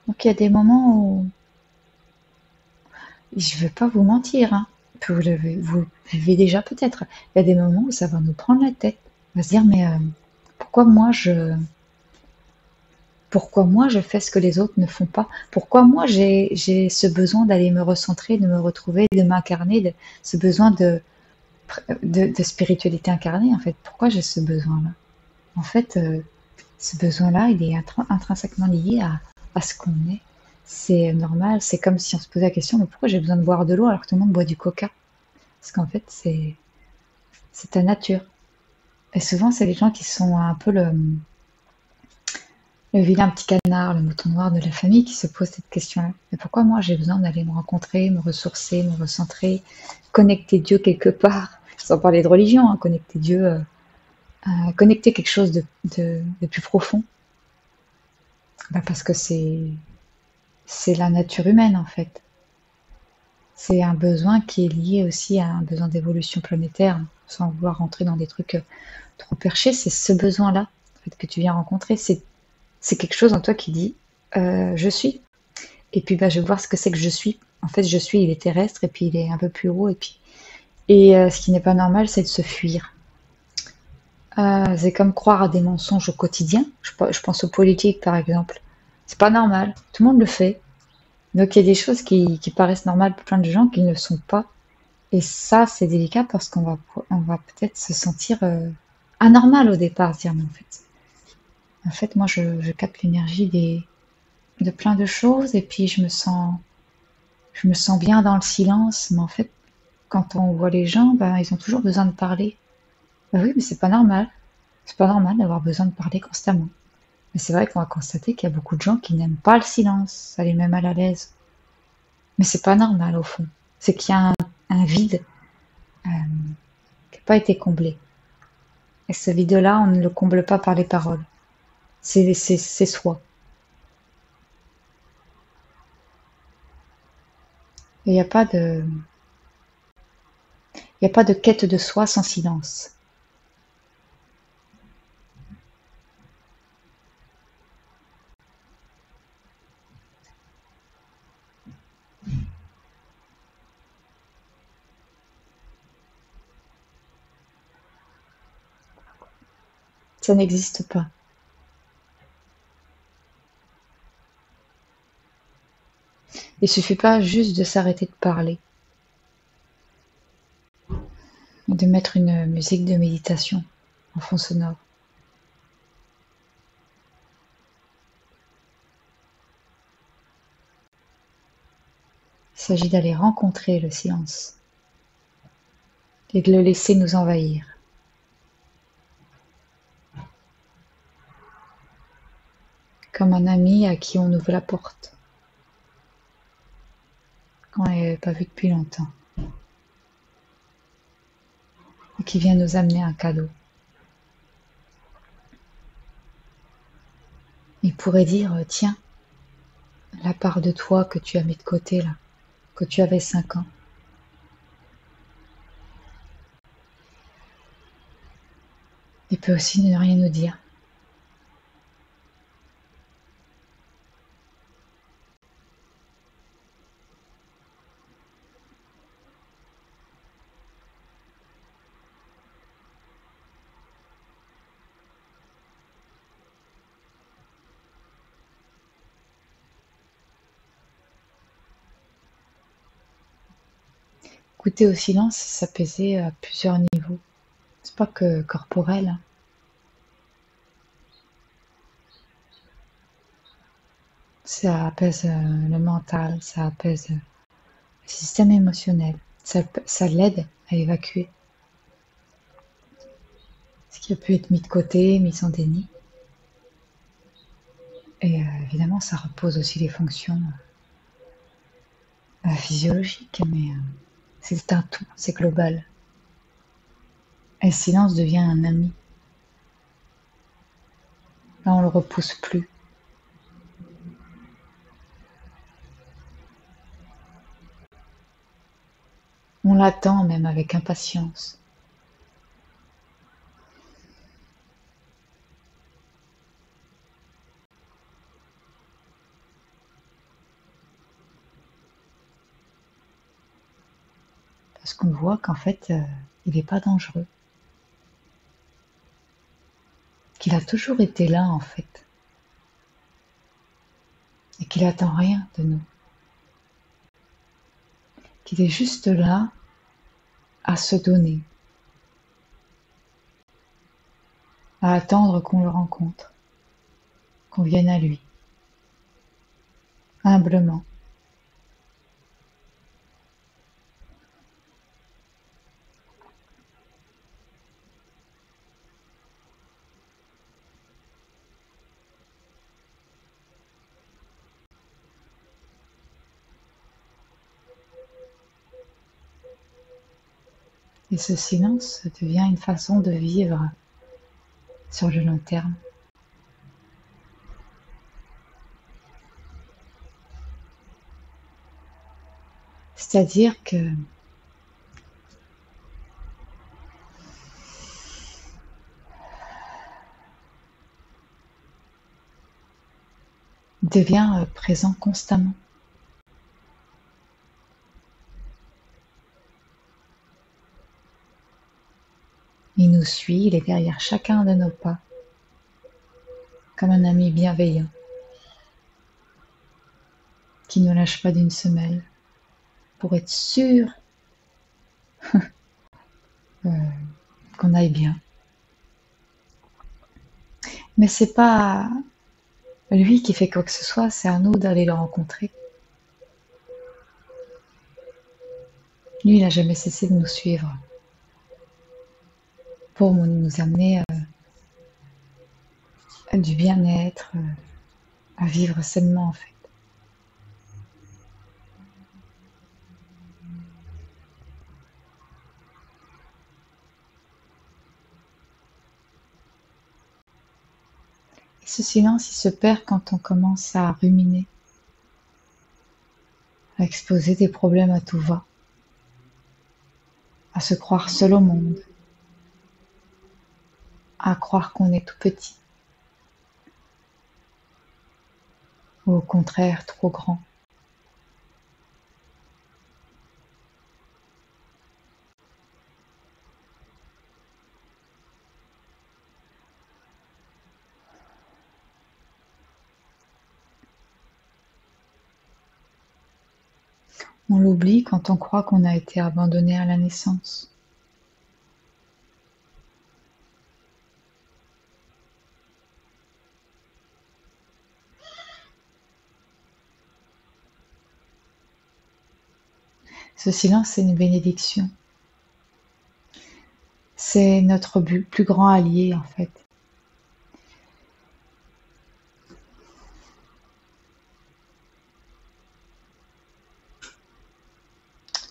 Donc il y a des moments où, je ne vais pas vous mentir, hein, puis vous l'avez déjà peut-être, il y a des moments où ça va nous prendre la tête. On va se dire, mais pourquoi moi je, pourquoi moi je fais ce que les autres ne font pas? Pourquoi moi j'ai ce besoin d'aller me recentrer, de me retrouver, de m'incarner, ce besoin de spiritualité incarnée en fait? Pourquoi j'ai ce besoin-là? En fait, ce besoin-là, il est intrinsèquement lié à ce qu'on est. C'est normal, c'est comme si on se posait la question, mais pourquoi j'ai besoin de boire de l'eau alors que tout le monde boit du coca? Parce qu'en fait, c'est ta nature. Et souvent, c'est les gens qui sont un peu le vilain petit canard, le mouton noir de la famille qui se pose cette question-là. Mais pourquoi moi j'ai besoin d'aller me rencontrer, me ressourcer, me recentrer, connecter Dieu quelque part, sans parler de religion, hein, connecter Dieu, connecter quelque chose de plus profond? Bah parce que c'est la nature humaine en fait. C'est un besoin qui est lié aussi à un besoin d'évolution planétaire, sans vouloir rentrer dans des trucs trop perchés. C'est ce besoin-là en fait, que tu viens rencontrer. C'est quelque chose en toi qui dit je suis. Et puis bah, je vais voir ce que c'est que je suis. En fait, je suis, il est terrestre et puis il est un peu plus haut. Et ce qui n'est pas normal, c'est de se fuir. C'est comme croire à des mensonges au quotidien. Je pense aux politiques, par exemple. C'est pas normal. Tout le monde le fait. Donc il y a des choses qui paraissent normales pour plein de gens qui ne le sont pas. Et ça, c'est délicat parce qu'on va peut-être se sentir anormal au départ, se dire, mais en fait, moi, je capte l'énergie de plein de choses et puis je me sens bien dans le silence. Mais en fait, quand on voit les gens, ben, ils ont toujours besoin de parler. Ben oui, mais c'est pas normal. C'est pas normal d'avoir besoin de parler constamment. Mais c'est vrai qu'on va constater qu'il y a beaucoup de gens qui n'aiment pas le silence. Ça les met mal à l'aise. Mais c'est pas normal au fond. C'est qu'il y a un vide euh, qui n'a pas été comblé. Et ce vide-là, on ne le comble pas par les paroles. C'est soi. Il n'y a pas de, il y a pas de quête de soi sans silence. Ça n'existe pas. Il suffit pas juste de s'arrêter de parler, de mettre une musique de méditation en fond sonore. Il s'agit d'aller rencontrer le silence et de le laisser nous envahir. Comme un ami à qui on ouvre la porte quand on n'est pas vu depuis longtemps et qui vient nous amener un cadeau. Il pourrait dire, tiens, la part de toi que tu as mis de côté là, que tu avais 5 ans. Il peut aussi ne rien nous dire. Écouter au silence, c'est s'apaiser à plusieurs niveaux. C'est pas que corporel, hein. Ça apaise le mental, ça apaise le système émotionnel, ça l'aide à évacuer ce qui a pu être mis de côté, mis en déni. Et évidemment, ça repose aussi les fonctions physiologiques, mais c'est un tout, c'est global. Et le silence devient un ami. Là, on le repousse plus. On l'attend même avec impatience. parce qu'on voit qu'en fait, il n'est pas dangereux, qu'il a toujours été là en fait, et qu'il attend rien de nous, qu'il est juste là à se donner, à attendre qu'on le rencontre, qu'on vienne à lui, humblement. Et ce silence devient une façon de vivre sur le long terme. C'est-à-dire que il devient présent constamment. Il nous suit, il est derrière chacun de nos pas, comme un ami bienveillant, qui ne lâche pas d'une semelle, pour être sûr euh, qu'on aille bien. Mais c'est pas lui qui fait quoi que ce soit, c'est à nous d'aller le rencontrer. Lui, il n'a jamais cessé de nous suivre pour nous amener à du bien-être, à vivre sainement en fait. Et ce silence, il se perd quand on commence à ruminer, à exposer des problèmes à tout va, à se croire seul au monde, à croire qu'on est tout petit, ou au contraire trop grand. On l'oublie quand on croit qu'on a été abandonné à la naissance. Ce silence est une bénédiction. C'est notre plus grand allié en fait.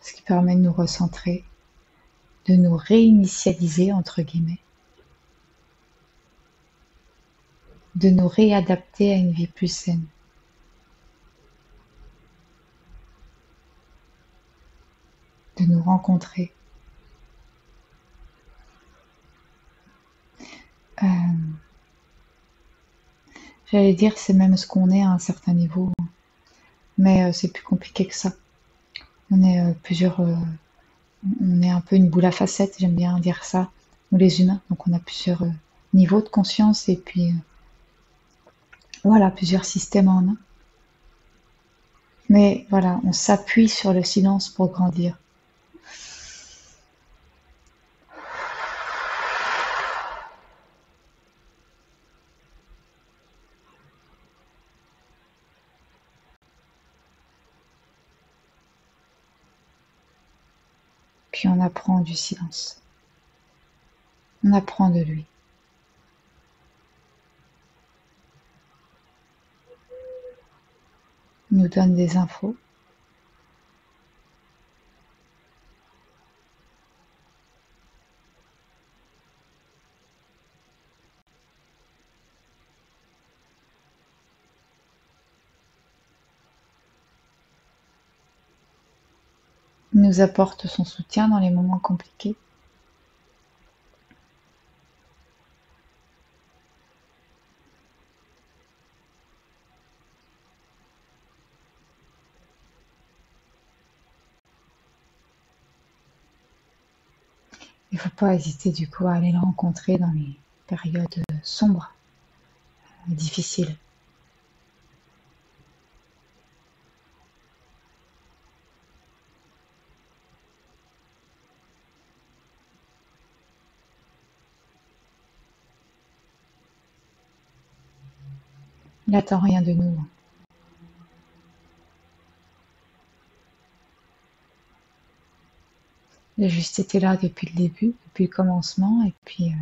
Ce qui permet de nous recentrer, de nous réinitialiser entre guillemets, de nous réadapter à une vie plus saine. De nous rencontrer. J'allais dire c'est même ce qu'on est à un certain niveau, mais c'est plus compliqué que ça. On est on est un peu une boule à facettes, j'aime bien dire ça, nous les humains. Donc on a plusieurs niveaux de conscience et puis voilà, plusieurs systèmes en un. Mais voilà, on s'appuie sur le silence pour grandir. Puis on apprend du silence. On apprend de lui. Il nous donne des infos. Il nous apporte son soutien dans les moments compliqués. Il ne faut pas hésiter du coup à aller le rencontrer dans les périodes sombres, difficiles. Il n'attend rien de nous. Il a juste été là depuis le début, depuis le commencement, et puis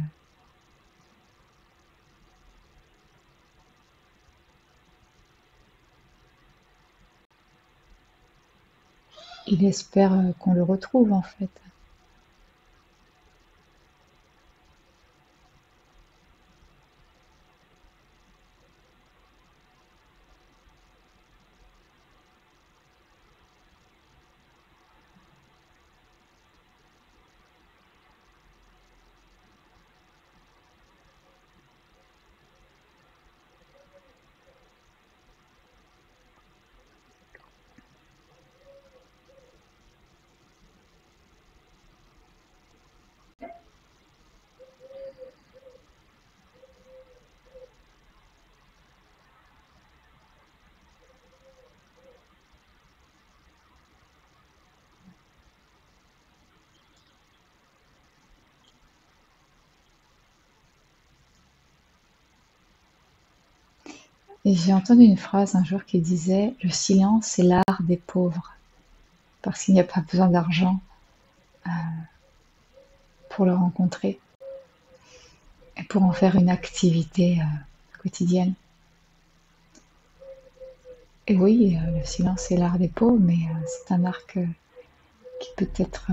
il espère qu'on le retrouve en fait. Et j'ai entendu une phrase un jour qui disait: «Le silence est l'art des pauvres», parce qu'il n'y a pas besoin d'argent pour le rencontrer et pour en faire une activité quotidienne. Et oui, le silence est l'art des pauvres, mais c'est un art qui peut être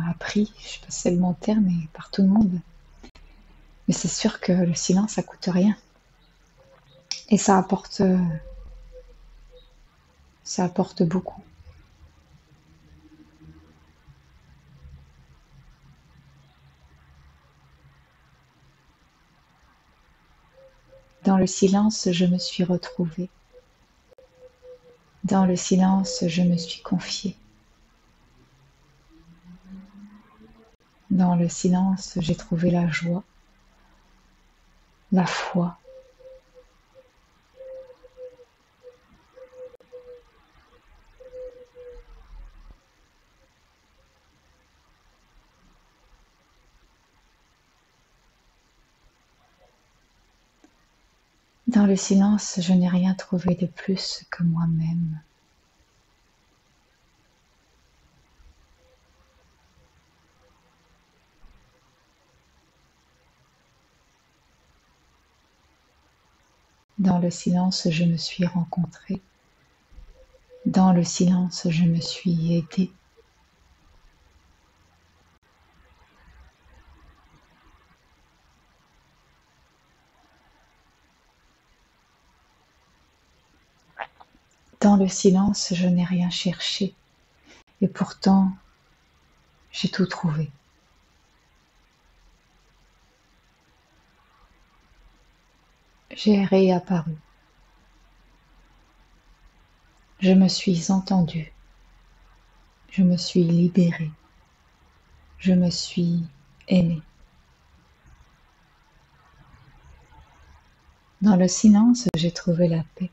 appris, je sais pas si c'est le bon terme, mais par tout le monde. Mais c'est sûr que le silence, ça coûte rien. Et ça apporte beaucoup. Dans le silence, je me suis retrouvée. Dans le silence, je me suis confiée. Dans le silence, j'ai trouvé la joie, la foi. Dans le silence, je n'ai rien trouvé de plus que moi-même. Dans le silence, je me suis rencontrée. Dans le silence, je me suis aidée. Dans le silence, je n'ai rien cherché. Et pourtant, j'ai tout trouvé. J'ai réapparu. Je me suis entendue. Je me suis libérée. Je me suis aimée. Dans le silence, j'ai trouvé la paix.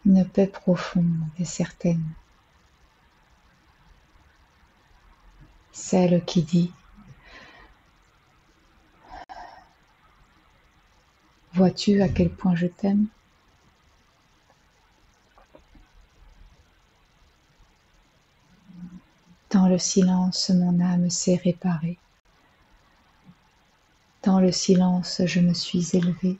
Une paix profonde et certaine. Celle qui dit: vois-tu à quel point je t'aime? Dans le silence, mon âme s'est réparée. Dans le silence, je me suis élevée.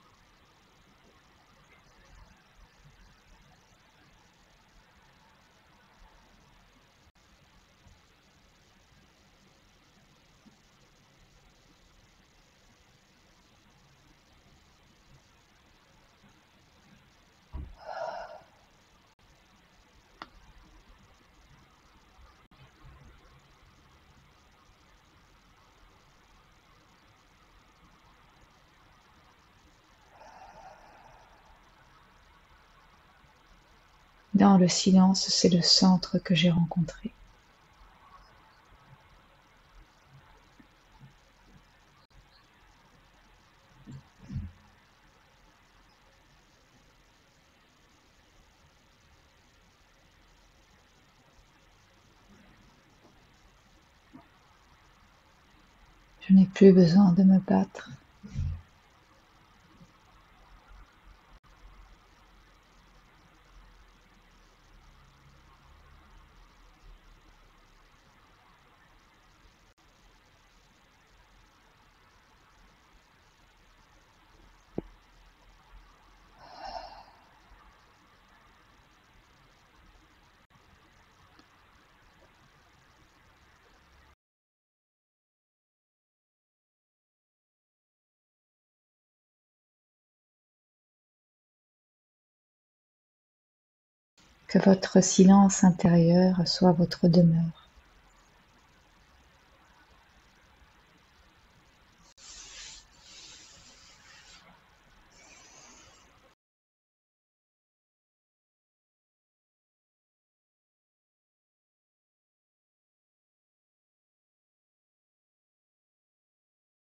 Dans le silence, c'est le centre que j'ai rencontré. Je n'ai plus besoin de me battre. Que votre silence intérieur soit votre demeure.